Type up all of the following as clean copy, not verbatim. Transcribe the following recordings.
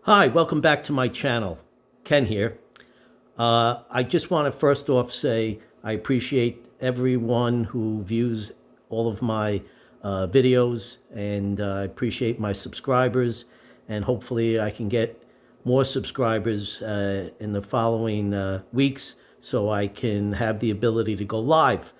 Hi, welcome back to my channel. Ken here. I just want to first off say I appreciate everyone who views all of my videos, and I appreciate my subscribers, and hopefully I can get more subscribers in the following weeks so I can have the ability to go live.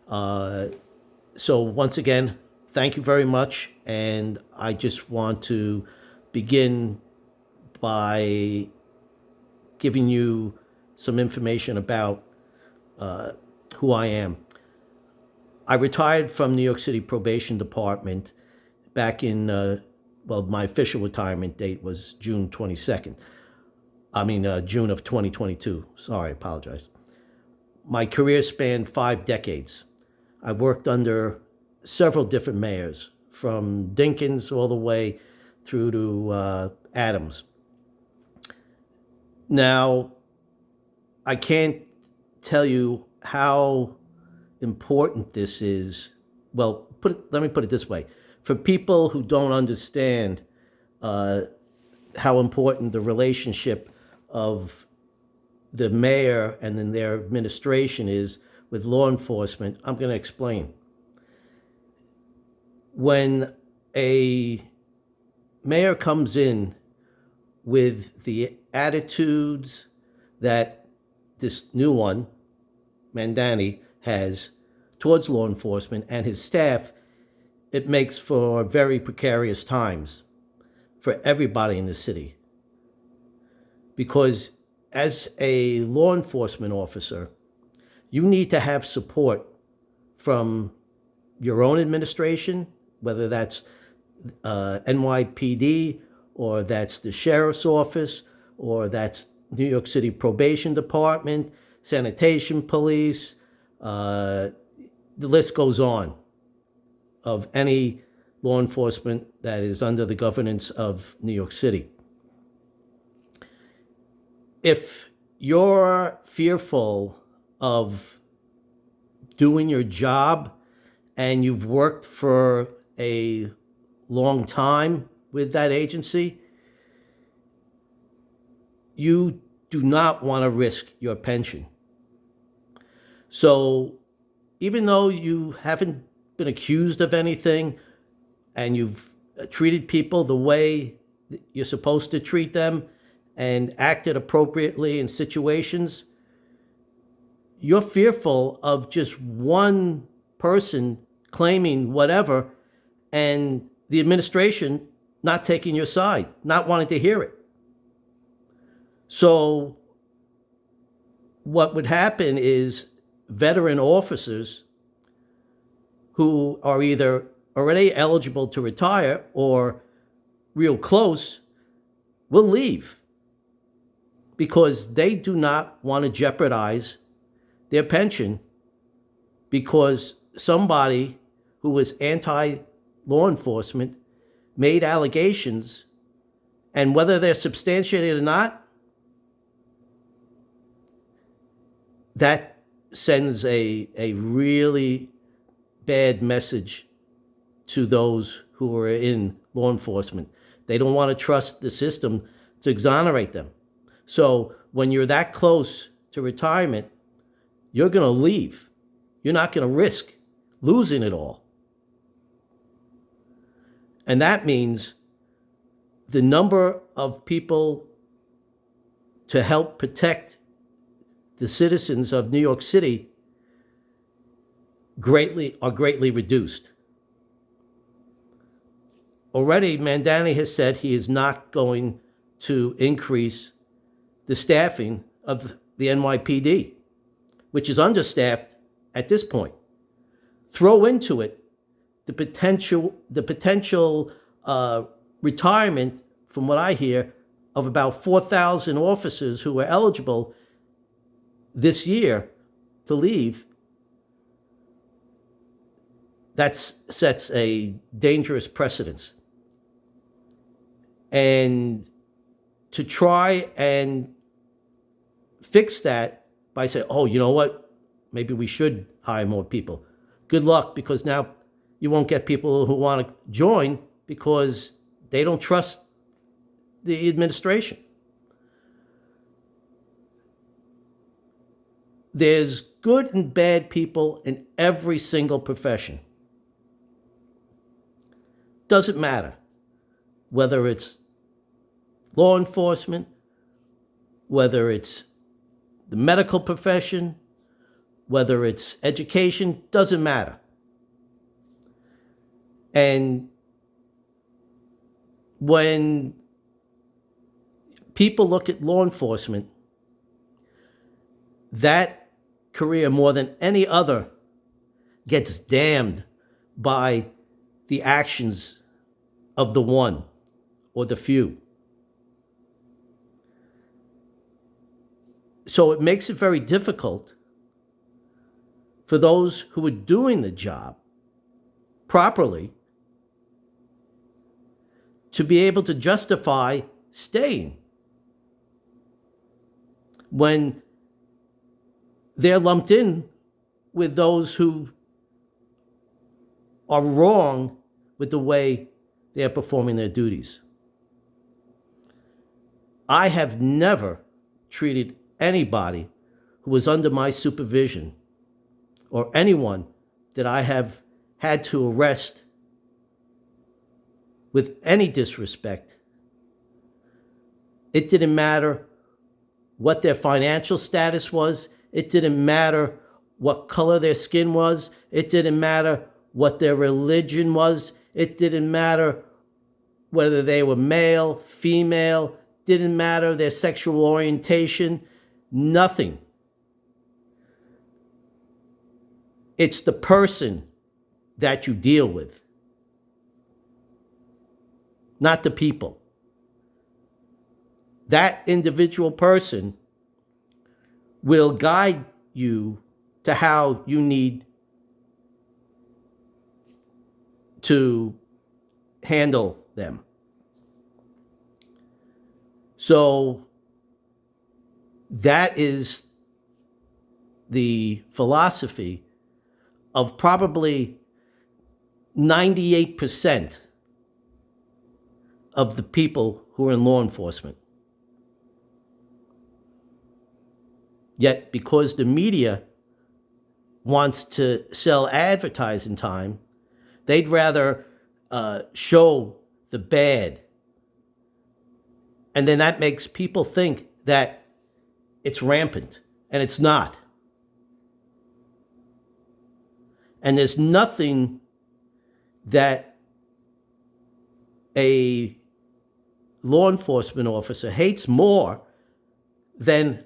So once again, thank you very much, and I just want to begin by giving you some information about who I am. I retired from New York City Probation Department back in, my official retirement date was June 22nd. June of 2022. Sorry, I apologize. My career spanned 5 decades. I worked under several different mayors, from Dinkins all the way through to Adams. Now, I can't tell you how important this is. Well, let me put it this way. For people who don't understand how important the relationship of the mayor and then their administration is with law enforcement, I'm going to explain. When a mayor comes in with the attitudes that this new one, Mamdani, has towards law enforcement and his staff, it makes for very precarious times for everybody in the city. Because as a law enforcement officer, you need to have support from your own administration, whether that's NYPD, or that's the sheriff's office, or that's New York City Probation Department, sanitation police, the list goes on of any law enforcement that is under the governance of New York City. If you're fearful of doing your job and you've worked for a long time with that agency, you do not want to risk your pension. So even though you haven't been accused of anything and you've treated people the way you're supposed to treat them and acted appropriately in situations, you're fearful of just one person claiming whatever and the administration not taking your side, not wanting to hear it. So what would happen is veteran officers who are either already eligible to retire or real close will leave because they do not want to jeopardize their pension because somebody who was anti-law enforcement made allegations, and whether they're substantiated or not, that sends a really bad message to those who are in law enforcement. They don't want to trust the system to exonerate them. So when you're that close to retirement, you're going to leave. You're not going to risk losing it all. And that means the number of people to help protect the citizens of New York City are greatly reduced. Already, Mamdani has said he is not going to increase the staffing of the NYPD, which is understaffed at this point. Throw into it the potential retirement, from what I hear, of about 4,000 officers who are eligible this year to leave. That sets a dangerous precedence. And to try and fix that by saying, oh, you know what, maybe we should hire more people. Good luck, because now you won't get people who want to join because they don't trust the administration. There's good and bad people in every single profession. Doesn't matter whether it's law enforcement, whether it's the medical profession, whether it's education, doesn't matter. And when people look at law enforcement, that career more than any other gets damned by the actions of the one or the few. So it makes it very difficult for those who are doing the job properly to be able to justify staying when they're lumped in with those who are wrong with the way they're performing their duties. I have never treated anybody who was under my supervision or anyone that I have had to arrest with any disrespect. It didn't matter what their financial status was. It didn't matter what color their skin was. It didn't matter what their religion was. It didn't matter whether they were male, female. Didn't matter their sexual orientation. Nothing. It's the person that you deal with, not the people. That individual person will guide you to how you need to handle them. So that is the philosophy of probably 98% of the people who are in law enforcement. Yet, because the media wants to sell advertising time, they'd rather show the bad. And then that makes people think that it's rampant, and it's not. And there's nothing that a law enforcement officer hates more than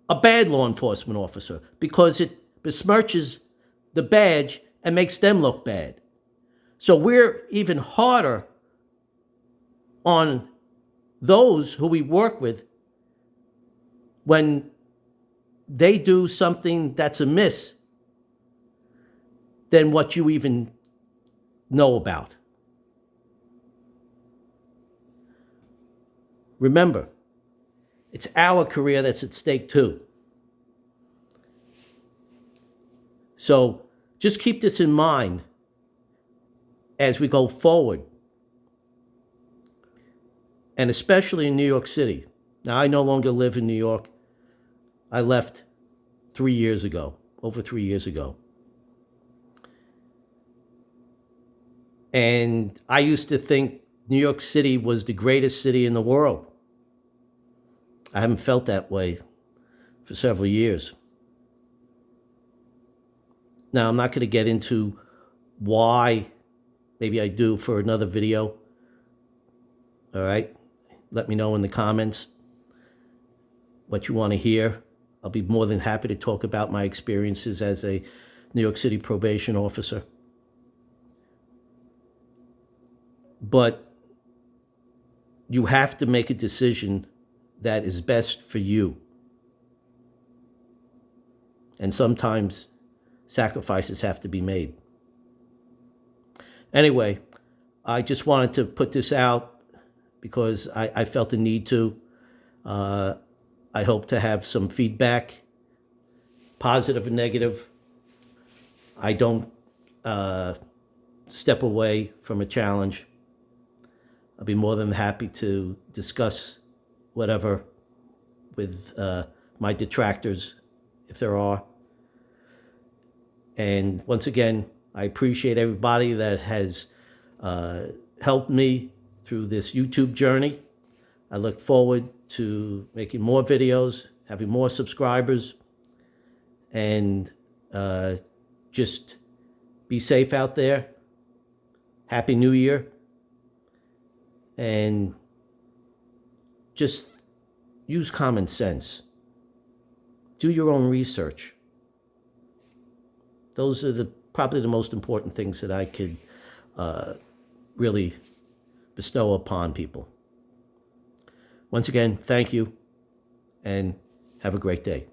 a bad law enforcement officer, because it besmirches the badge and makes them look bad. So we're even harder on those who we work with when they do something that's amiss than what you even know about. Remember, it's our career that's at stake too. So just keep this in mind as we go forward, and especially in New York City. Now, I no longer live in New York. I left 3 years ago, over 3 years ago. And I used to think New York City was the greatest city in the world. I haven't felt that way for several years. Now, I'm not going to get into why. Maybe I do for another video. All right? Let me know in the comments what you want to hear. I'll be more than happy to talk about my experiences as a New York City probation officer. But you have to make a decision that is best for you. And sometimes sacrifices have to be made. Anyway, I just wanted to put this out because I felt the need to. I hope to have some feedback, positive and negative. I don't step away from a challenge. I'll be more than happy to discuss whatever with my detractors, if there are. And once again, I appreciate everybody that has helped me through this YouTube journey. I look forward to making more videos, having more subscribers, and just be safe out there. Happy New Year. And just use common sense. Do your own research. Those are probably the most important things that I could really bestow upon people. Once again, thank you, and have a great day.